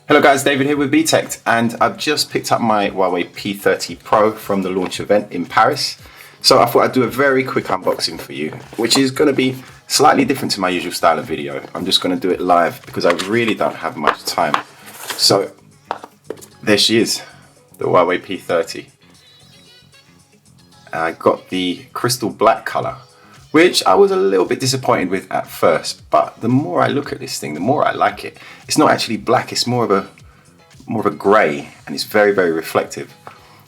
Hello guys, David here with Btekt, and I've just picked up my Huawei P30 Pro from the launch event in Paris. So I thought I'd do a very quick unboxing for you, which is going to be slightly different to my usual style of video. I'm just going to do it live because I really don't have much time. So there she is, the Huawei P30. I got the crystal black color, which I was a little bit disappointed with at first, but the more I look at this thing, the more I like it. It's not actually black, it's more of a grey, and it's very, very reflective.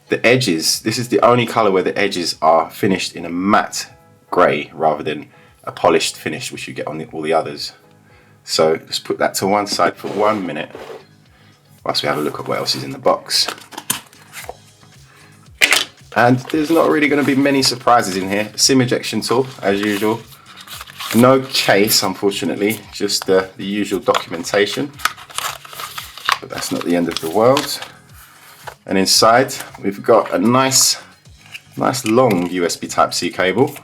The edges, this is the only color where the edges are finished in a matte grey rather than a polished finish, which you get on all the others. So let's put that to one side for 1 minute whilst we have a look at what else is in the box. And there's not really going to be many surprises in here. SIM ejection tool, as usual. No case, unfortunately, just the usual documentation. But that's not the end of the world. And inside, we've got a nice long USB Type-C cable.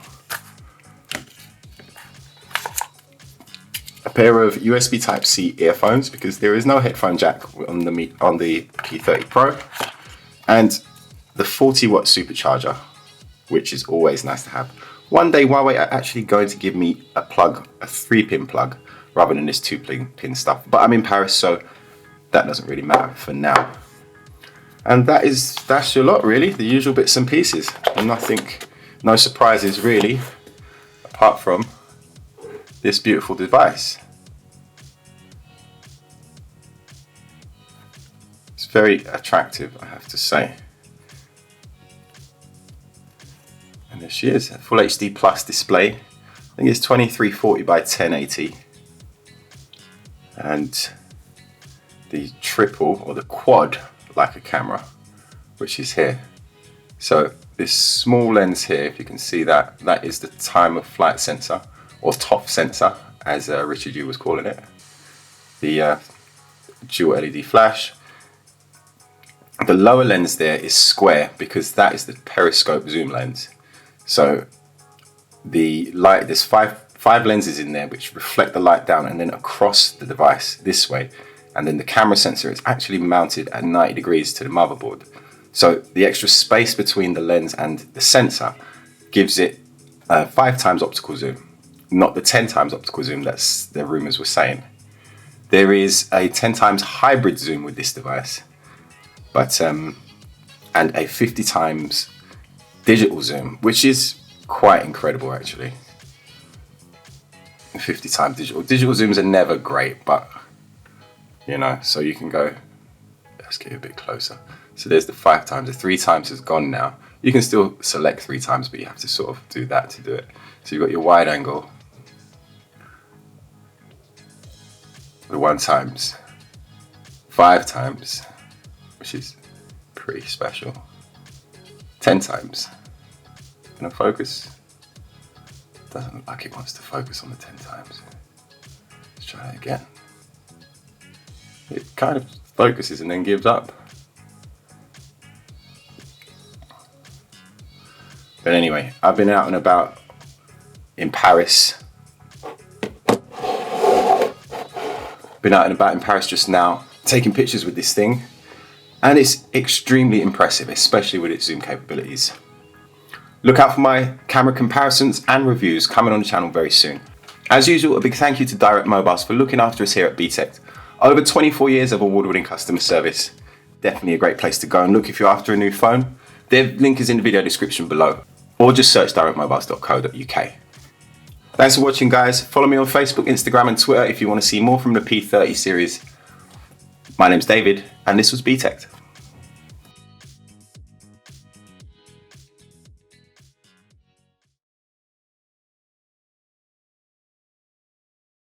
A pair of USB Type-C earphones, because there is no headphone jack on the P30 Pro. And the 40-watt supercharger, which is always nice to have. One day Huawei are actually going to give me a plug, a 3-pin plug, rather than this 2-pin stuff. But I'm in Paris, so that doesn't really matter for now. And that's your lot really, the usual bits and pieces. And no surprises really, apart from this beautiful device. It's very attractive, I have to say. And there she is, a full HD plus display. I think it's 2340 by 1080. And the triple or the quad Leica camera, which is here. So this small lens here, if you can see that, that is the time of flight sensor, or TOF sensor, as Richard Yu was calling it. The dual LED flash. The lower lens there is square because that is the periscope zoom lens. So the light, there's five lenses in there which reflect the light down and then across the device this way. And then the camera sensor is actually mounted at 90 degrees to the motherboard. So the extra space between the lens and the sensor gives it 5 times optical zoom, not the 10 times optical zoom that's the rumors were saying. There is a 10 times hybrid zoom with this device, but and a 50 times digital zoom, which is quite incredible actually. 50 times digital zooms are never great, but you know, so you can go, let's get a bit closer. So there's the 5 times, the 3 times has gone now. You can still select 3 times, but you have to sort of do that to do it. So you've got your wide angle, the 1 times, 5 times, which is pretty special, 10 times. Gonna focus? Doesn't look like it wants to focus on the 10 times. Let's try that again. It kind of focuses and then gives up. But anyway, I've been out and about in Paris. Just now, taking pictures with this thing. And it's extremely impressive, especially with its zoom capabilities. Look out for my camera comparisons and reviews coming on the channel very soon. As usual, a big thank you to Direct Mobiles for looking after us here at Btekt. Over 24 years of award-winning customer service. Definitely a great place to go and look if you're after a new phone. Their link is in the video description below. Or just search directmobiles.co.uk. Thanks for watching guys. Follow me on Facebook, Instagram and Twitter if you want to see more from the P30 series. My name's David and this was Btekt.